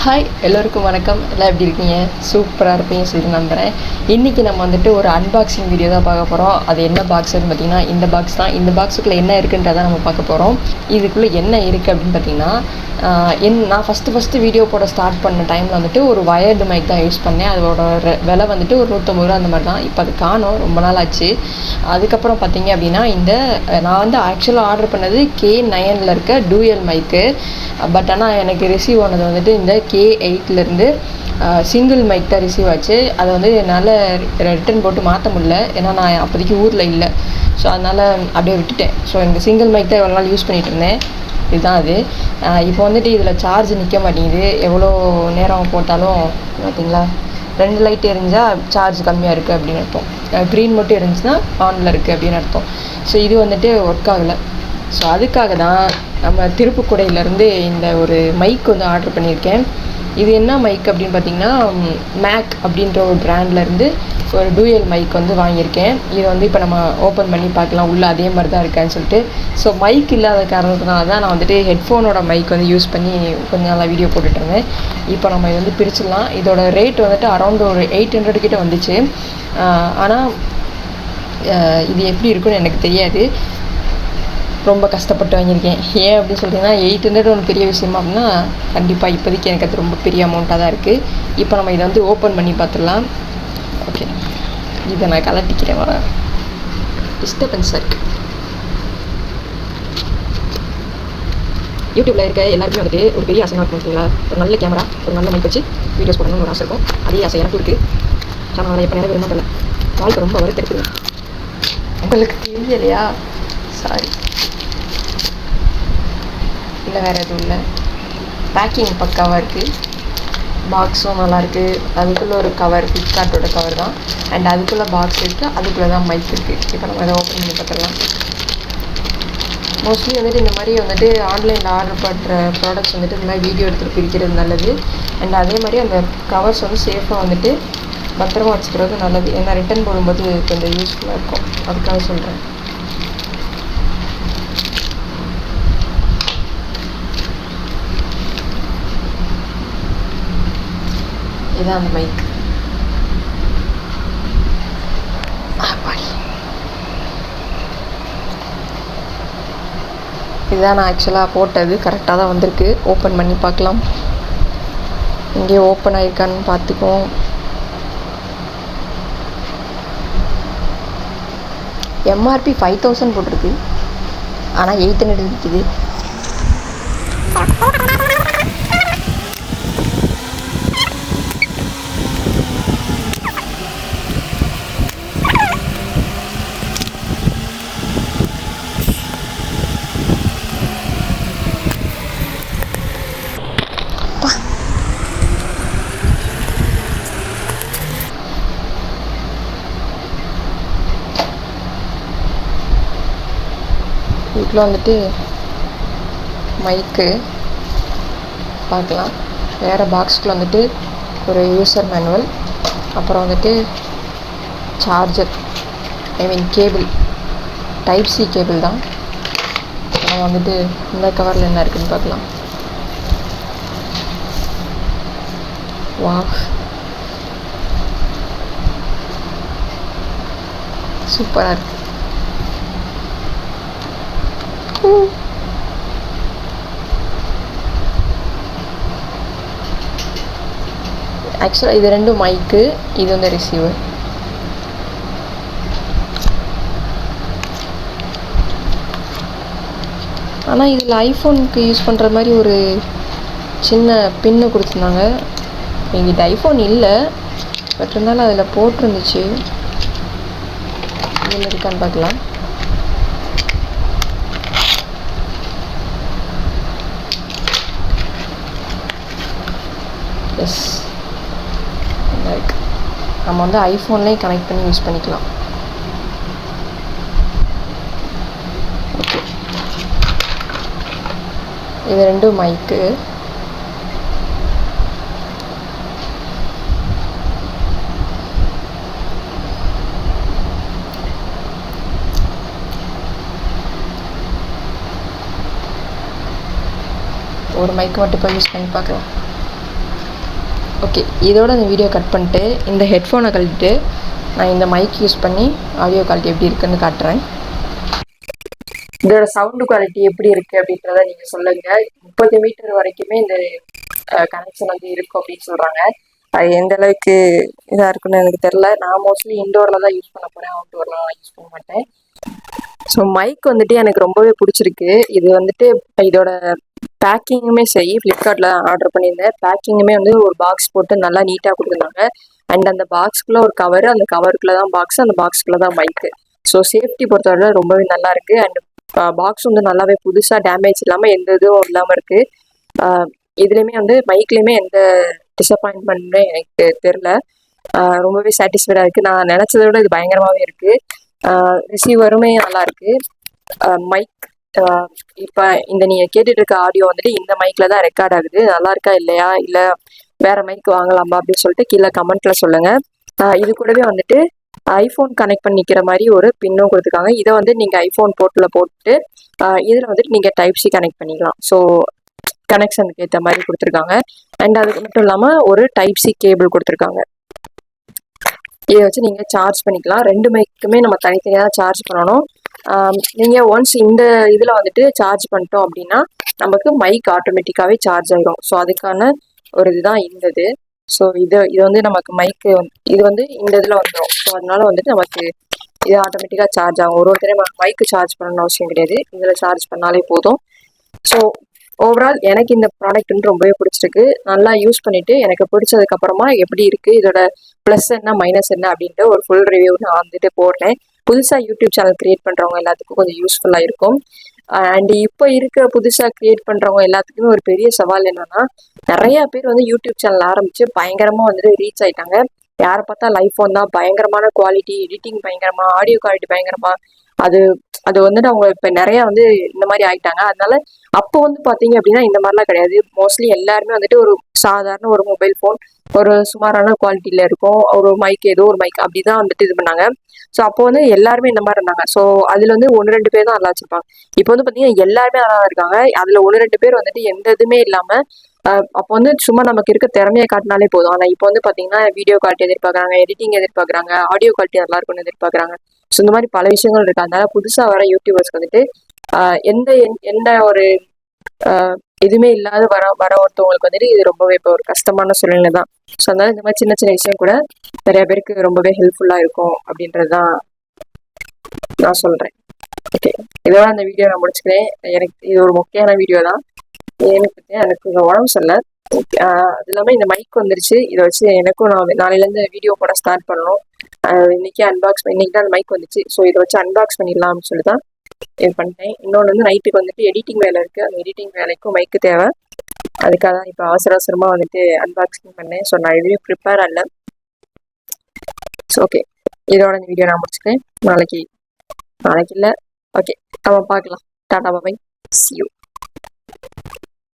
Hi எல்லோருக்கும் வணக்கம். எல்லாம் எப்படி இருக்கீங்க? சூப்பராக இருப்பீங்க சொல்லி நம்புகிறேன். இன்றைக்கி நம்ம வந்துட்டு ஒரு அன்பாக்சிங் வீடியோ தான் பார்க்க போகிறோம். அது என்ன பாக்ஸ்ன்னு பார்த்தீங்கன்னா இந்த பாக்ஸ் தான். இந்த பாக்ஸுக்குள்ளே என்ன இருக்குன்றதை நம்ம பார்க்க போகிறோம். இதுக்குள்ளே என்ன இருக்குது அப்படின்னு பார்த்தீங்கன்னா நான் ஃபஸ்ட்டு வீடியோ போட ஸ்டார்ட் பண்ண டைமில் வந்துட்டு ஒரு வயர்டு மைக் தான் யூஸ் பண்ணேன். அதோட விலை வந்துட்டு ஒரு 150 ரூபா அந்த மாதிரி தான். இப்போ அது காணோம், ரொம்ப நாள் ஆச்சு. அதுக்கப்புறம் பார்த்தீங்க அப்படின்னா நான் வந்து ஆக்சுவலாக ஆர்டர் பண்ணது K9 இருக்க டூயல் மைக்கு. பட் ஆனால் எனக்கு ரிசீவ் ஆனது வந்துட்டு இந்த K8 சிங்கிள் மைக் தான் ரிசீவ் ஆச்சு. அதை வந்து என்னால் ரிட்டன் போட்டு மாற்ற முடியல, ஏன்னா நான் அப்போதைக்கு ஊரில் இல்லை. ஸோ அதனால் அப்படியே விட்டுட்டேன். ஸோ இந்த சிங்கிள் மைக் தான் எவ்வளோ நாள் யூஸ் பண்ணிகிட்டு இருந்தேன். இதுதான் அது. இப்போ வந்துட்டு இதில் சார்ஜ் நிற்க மாட்டேங்குது. எவ்வளோ நேரம் போட்டாலும் பார்த்தீங்களா, 2 லைட் எரிஞ்சால் சார்ஜ் கம்மியாக இருக்குது அப்படின்னு அர்த்தம். க்ரீன் மட்டும் எரிஞ்சுன்னா ஆனில் இருக்குது அப்படின்னு அர்த்தம். ஸோ இது வந்துட்டு ஒர்க் ஆகலை. ஸோ அதுக்காக தான் நம்ம திருப்புக்குடையிலேருந்து இந்த ஒரு மைக் வந்து ஆர்டர் பண்ணியிருக்கேன். இது என்ன மைக் அப்படின்னு பார்த்தீங்கன்னா மேக் அப்படின்ற ஒரு பிராண்ட்லேருந்து ஒரு டூயல் மைக் வந்து வாங்கியிருக்கேன். இது வந்து இப்போ நம்ம ஓப்பன் பண்ணி பார்க்கலாம் உள்ளே அதே மாதிரி தான் இருக்கான்னு சொல்லிட்டு. ஸோ மைக் இல்லாத காரணத்தினால தான் நான் வந்துட்டு ஹெட்ஃபோனோட மைக் வந்து யூஸ் பண்ணி கொஞ்சம் நல்லா வீடியோ போட்டுட்ருந்தேன். இப்போ நம்ம இது வந்து பிரிச்சிடலாம். இதோட ரேட் வந்துட்டு அரௌண்ட் ஒரு 800 கிட்ட வந்துச்சு. ஆனால் இது எப்படி இருக்குன்னு எனக்கு தெரியாது. ரொம்ப கஷ்டப்பட்டு வாங்கியிருக்கேன். ஏன் அப்படின்னு சொல்லிங்கன்னா 800 ஒன்று பெரிய விஷயமா அப்படின்னா கண்டிப்பாக இப்போதைக்கு எனக்கு அது ரொம்ப பெரிய அமௌண்ட்டாக தான் இருக்குது. இப்போ நம்ம இதை வந்து ஓப்பன் பண்ணி பார்த்துடலாம். ஓகே, இதை நான் கலட்டிக்கிறேன். வர டிஸ்டர்பன்ஸாக இருக்குது. யூடியூப்பில் இருக்க எல்லாருக்குமே வந்துட்டு ஒரு பெரிய ஆசையாக இருக்கும் ஓகேங்களா. ஒரு நல்ல கேமரா, ஒரு நல்ல மைக் வச்சு வீடியோஸ் போடணும்னு ஒரு ஆசை இருக்கும். அதே ஆசை எனக்கும் இருக்குது. ஆனால் எப்போ நிறைய விரும்ப தெரியல. வாழ்க்கை ரொம்ப வருத்தெடுக்குது. உங்களுக்கு தெரியலையா? சாரி, இல்லை வேறு எதுவும் இல்லை. பேக்கிங் பக்காவாக இருக்குது. பாக்ஸும் நல்லாயிருக்கு. அதுக்குள்ளே ஒரு கவர், ஃப்ளிப்கார்ட்டோட கவர் தான். அண்ட் அதுக்குள்ளே பாக்ஸ் இருக்குது, அதுக்குள்ளே தான் மைக் இருக்குது. இப்போ நம்ம அதை ஓப்பன் பண்ணி பார்த்துடலாம். மோஸ்ட்லி வந்துட்டு இந்த மாதிரி வந்துட்டு ஆன்லைனில் ஆர்டர் பண்ணுற ப்ராடக்ட்ஸ் வந்துட்டு இந்த மாதிரி வீடியோ எடுத்துகிட்டு பிரிக்கிறது நல்லது. அண்ட் அதே மாதிரி அந்த கவர்ஸ் வந்து சேஃபாக வந்துட்டு பத்திரமா வச்சுக்கிறது நல்லது. ஏன்னா ரிட்டன் போடும்போது கொஞ்சம் யூஸ்ஃபுல்லாக இருக்கும். அதுக்காக சொல்கிறேன். இதுதான் அந்த மைக். இதுதான் நான் ஆக்சுவலாக போட்டது. கரெக்டாக தான் வந்திருக்கு. ஓப்பன் பண்ணி பார்க்கலாம். இங்கே ஓப்பன் ஆகிருக்கான்னு பார்த்துக்குவோம். எம்ஆர்பி 5000 போட்டிருக்கு, ஆனால் 800 இருக்குது. வீட்டில் வந்துட்டு மைக்கு பார்க்கலாம். வேறு பாக்ஸுக்குள்ள வந்துட்டு ஒரு யூசர் மேனுவல், அப்புறம் வந்துட்டு charger, cable, type C cable தான். நம்ம வந்துட்டு இந்த கவரில் என்ன இருக்குதுன்னு பார்க்கலாம். வாவ், சூப்பராக இருக்குது. ஆக்சுவலாக இது ரெண்டும் மைக்கு, இது வந்து ரிசீவர். ஆனால் இதில் ஐஃபோனுக்கு யூஸ் பண்ணுற மாதிரி ஒரு சின்ன பின்னு கொடுத்துருந்தாங்க. எங்கிட்ட ஐஃபோன் இல்லை, பட் இருந்தாலும் அதில் போட்டிருந்துச்சு. இதில் இருக்கான்னு பார்க்கலாம். எஸ், லைக் நம்ம வந்து ஐஃபோன்லேயும் கனெக்ட் பண்ணி யூஸ் பண்ணிக்கலாம். ஓகே, இது ரெண்டும் மைக்கு. ஒரு மைக் மட்டும் இப்போ யூஸ் பண்ணி பார்க்கலாம். ஓகே, இதோட இந்த வீடியோ கட் பண்ணிட்டு இந்த ஹெட்ஃபோனை கழட்டிட்டு நான் இந்த மைக் யூஸ் பண்ணி ஆடியோ குவாலிட்டி எப்படி இருக்குன்னு காட்டுறேன். இதோட சவுண்டு குவாலிட்டி எப்படி இருக்குது அப்படின்றத நீங்கள் சொல்லுங்கள். 30 மீட்டர் வரைக்குமே இந்த கனெக்ஷன் வந்து இருக்கும் அப்படின்னு சொல்கிறாங்க. அது எந்த அளவுக்கு இதாக இருக்குன்னு எனக்கு தெரில. நான் மோஸ்ட்லி இன்டோரில் தான் யூஸ் பண்ண போகிறேன், அவுட்டோர்லாம் யூஸ் பண்ண மாட்டேன். ஸோ மைக் வந்துட்டு எனக்கு ரொம்பவே பிடிச்சிருக்கு. இது வந்துட்டு இதோட பேக்கிங்குமே சரி, ஃப்ளிப்கார்ட்டில் ஆர்டர் பண்ணியிருந்தேன். பேக்கிங்குமே வந்து ஒரு பாக்ஸ் போட்டு நல்லா நீட்டாக கொடுத்துருந்தாங்க. அண்ட் அந்த பாக்ஸ்க்குள்ளே ஒரு கவரு, அந்த கவருக்குள்ளே தான் பாக்ஸ், அந்த பாக்ஸ்க்குள்ளே தான் மைக்கு. ஸோ சேஃப்டி பொறுத்தவரை ரொம்பவே நல்லா இருக்குது. அண்ட் பாக்ஸ் வந்து நல்லாவே புதுசாக டேமேஜ் இல்லாமல் எந்த இதுவும் இல்லாமல் இருக்குது. இதுலேயுமே வந்து மைக்லேயுமே எந்த டிசப்பாயின்மெண்ட்னு எனக்கு தெரில. ரொம்பவே சாட்டிஸ்ஃபைடாக இருக்குது. நான் நினச்சதை விட இது பயங்கரமாகவே இருக்குது. ரிசீவருமே நல்லா இருக்குது. மைக் இப்போ இந்த நீங்கள் கேட்டுட்டு இருக்க ஆடியோ வந்துட்டு இந்த மைக்கில் தான் ரெக்கார்ட் ஆகுது. நல்லா இருக்கா இல்லையா, இல்லை வேற மைக் வாங்கலாமா அப்படின்னு சொல்லிட்டு கீழே கமெண்ட்ல சொல்லுங்கள். இது கூடவே வந்துட்டு ஐஃபோன் கனெக்ட் பண்ணிக்கிற மாதிரி ஒரு பின்னும் கொடுத்துருக்காங்க. இதை வந்து நீங்கள் ஐஃபோன் போர்ட்டில் போட்டு இதில் வந்துட்டு நீங்கள் டைப் சி கனெக்ட் பண்ணிக்கலாம். ஸோ கனெக்ஷனுக்கு ஏற்ற மாதிரி கொடுத்துருக்காங்க. அண்ட் அதுக்கு மட்டும் இல்லாமல் ஒரு டைப் சி கேபிள் கொடுத்துருக்காங்க. இதை வச்சு நீங்கள் சார்ஜ் பண்ணிக்கலாம். 2 மைக்குமே நம்ம தனித்தனியாக சார்ஜ் பண்ணணும். நீங்கள் ஒன்ஸ் இந்த இதில் வந்துட்டு சார்ஜ் பண்ணிட்டோம் அப்படின்னா நமக்கு மைக் ஆட்டோமேட்டிக்காகவே சார்ஜ் ஆகிடும். ஸோ அதுக்கான ஒரு இதுதான் இந்த இது. ஸோ இது வந்து நமக்கு மைக்கு இது வந்து இந்த இதில் வந்துடும். ஸோ அதனால வந்துட்டு நமக்கு இது ஆட்டோமேட்டிக்காக சார்ஜ் ஆகும். ஒரு டைம் மைக்கு சார்ஜ் பண்ணணும்னு அவசியம் கிடையாது, இதில் சார்ஜ் பண்ணாலே போதும். ஸோ ஓவரால் எனக்கு இந்த ப்ராடக்ட் வந்து ரொம்பவே பிடிச்சிருக்கு. நல்லா யூஸ் பண்ணிவிட்டு எனக்கு பிடிச்சதுக்கப்புறமா எப்படி இருக்குது, இதோட ப்ளஸ் என்ன மைனஸ் என்ன அப்படின்ட்டு ஒரு ஃபுல் ரிவ்யூ நான் வந்துட்டு போடுறேன். புதுசாக யூடியூப் சேனல் க்ரியேட் பண்ணுறவங்க எல்லாத்துக்கும் கொஞ்சம் யூஸ்ஃபுல்லாக இருக்கும். அண்ட் இப்போ இருக்கிற புதுசாக க்ரியேட் பண்ணுறவங்க எல்லாத்துக்குமே ஒரு பெரிய சவால் என்னன்னா, நிறையா பேர் வந்து யூடியூப் சேனல் ஆரம்பித்து பயங்கரமாக வந்துட்டு ரீச் ஆகிட்டாங்க. யாரை பார்த்தா ஐஃபோன் தான், பயங்கரமான குவாலிட்டி, எடிட்டிங் பயங்கரமாக, ஆடியோ குவாலிட்டி பயங்கரமாக, அது அது வந்துட்டு அவங்க இப்போ நிறையா வந்து இந்த மாதிரி ஆகிட்டாங்க. அதனால அப்போ வந்து பார்த்தீங்க அப்படின்னா இந்த மாதிரிலாம் கிடையாது. மோஸ்ட்லி எல்லாருமே வந்துட்டு ஒரு சாதாரண ஒரு மொபைல் ஃபோன், ஒரு சுமாரான குவாலிட்டியில் இருக்கும், ஒரு மைக், ஏதோ ஒரு மைக் அப்படி தான் வந்துட்டு இது பண்ணாங்க. ஸோ அப்போ வந்து எல்லாருமே இந்த மாதிரி இருந்தாங்க. ஸோ அதில் வந்து 1-2 பேர் தான் நல்லா வச்சிருப்பாங்க. இப்போ வந்து பார்த்தீங்கன்னா எல்லாருமே நல்லா இருக்காங்க. அதில் 1-2 பேர் வந்துட்டு எந்த இதுவுமே இல்லாமல் அப்போ வந்து சும்மா நமக்கு இருக்க திறமையை காட்டினாலே போதும். ஆனால் இப்போ வந்து பார்த்தீங்கன்னா வீடியோ குவாலிட்டி எதிர்பார்க்குறாங்க, எடிட்டிங் எதிர்பார்க்குறாங்க, ஆடியோ குவாலிட்டி நல்லா இருக்கும்னு எதிர்பார்க்குறாங்க. ஸோ இந்த மாதிரி பல விஷயங்கள் இருக்கு. அதனால புதுசாக வர யூடியூபர்ஸ் வந்துட்டு எந்த எந்த ஒரு எதுவுமே இல்லாத வர ஒருத்தவங்களுக்கு வந்துட்டு இது ரொம்பவே இப்போ ஒரு கஷ்டமான சூழ்நிலை தான். ஸோ அதனால இந்த மாதிரி சின்ன சின்ன விஷயம் கூட நிறைய பேருக்கு ரொம்பவே ஹெல்ப்ஃபுல்லாக இருக்கும் அப்படின்றது தான் நான் சொல்கிறேன். ஓகே, இதோட அந்த வீடியோ நான் முடிச்சுக்கிறேன். எனக்கு இது ஒரு முக்கியமான வீடியோ தான். எனக்கு கொஞ்சம் உடம்பு சரியில்லை. அது இல்லாமல் இந்த மைக் வந்துருச்சு. இதை வச்சு எனக்கும் நான் நாளையிலேருந்து வீடியோ போட ஸ்டார்ட் பண்ணணும். இன்னைக்கு தான் அந்த மைக் வந்துச்சு. ஸோ இதை வச்சு அன்பாக்ஸ் பண்ணிடலாம் அப்படின்னு சொல்லி தான் இது பண்ணிட்டேன். இன்னொன்று வந்து நைட்டுக்கு வந்துட்டு எடிட்டிங் வேலை இருக்குது. அந்த எடிட்டிங் வேலைக்கும் மைக்கு தேவை. அதுக்காக தான் இப்போ அவசரமாக வந்துட்டு அன்பாக்சிங் பண்ணேன். ஸோ நான் எதுவும் ப்ரிப்பேர் ஆகல. ஸோ ஓகே, இதோட இந்த வீடியோ நான் முடிச்சுக்கிறேன். நாளைக்கு இல்லை, ஓகே நம்ம பார்க்கலாம். டாடா பாய், see you.